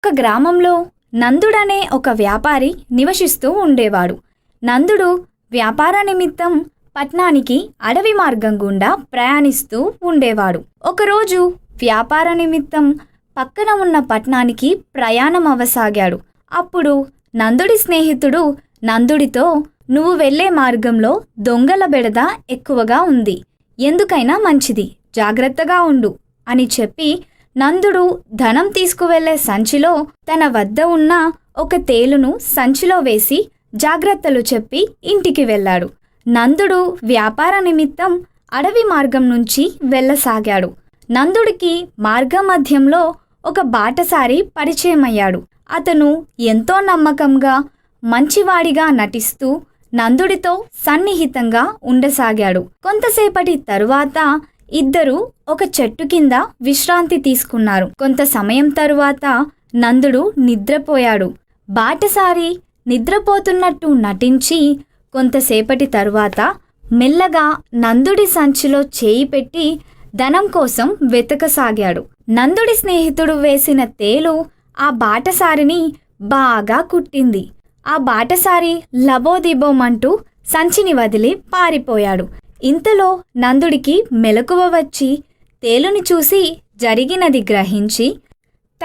ఒక గ్రామంలో నందుడనే ఒక వ్యాపారి నివసిస్తూ ఉండేవాడు. నందుడు వ్యాపార నిమిత్తం పట్నానికి అడవి మార్గం గుండా ప్రయాణిస్తూ ఉండేవాడు. ఒకరోజు వ్యాపార నిమిత్తం పక్కన ఉన్న పట్నానికి ప్రయాణం అవ్వసాగాడు. అప్పుడు నందుడి స్నేహితుడు నందుడితో, "నువ్వు వెళ్ళే మార్గంలో దొంగల బెడద ఎక్కువగా ఉంది. ఎందుకైనా మంచిది, జాగ్రత్తగా ఉండు" అని చెప్పి నందుడు ధనం తీసుకువెళ్లే సంచిలో తన వద్ద ఉన్న ఒక తేలును సంచిలో వేసి జాగ్రత్తలు చెప్పి ఇంటికి వెళ్ళాడు. నందుడు వ్యాపార నిమిత్తం అడవి మార్గం నుంచి వెళ్ళసాగాడు. నందుడికి మార్గమధ్యంలో ఒక బాటసారి పరిచయమయ్యాడు. అతను ఎంతో నమ్మకంగా, మంచివాడిగా నటిస్తూ నందుడితో సన్నిహితంగా ఉండసాగాడు. కొంతసేపటి తరువాత ఇద్దరూ ఒక చెట్టు కింద విశ్రాంతి తీసుకున్నారు. కొంత సమయం తరువాత నందుడు నిద్రపోయాడు. బాటసారి నిద్రపోతున్నట్టు నటించి కొంతసేపటి తరువాత మెల్లగా నందుడి సంచిలో చేయి పెట్టి ధనం కోసం వెతకసాగాడు. నందుడి స్నేహితుడు వేసిన తేలు ఆ బాటసారిని బాగా కుట్టింది. ఆ బాటసారి లబోదిబోమంటూ సంచిని వదిలి పారిపోయాడు. ఇంతలో నందుడికి మెలకువ వచ్చి తేలుని చూసి జరిగినది గ్రహించి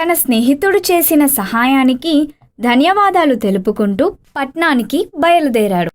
తన స్నేహితుడు చేసిన సహాయానికి ధన్యవాదాలు తెలుపుకుంటూ పట్నానికి బయలుదేరాడు.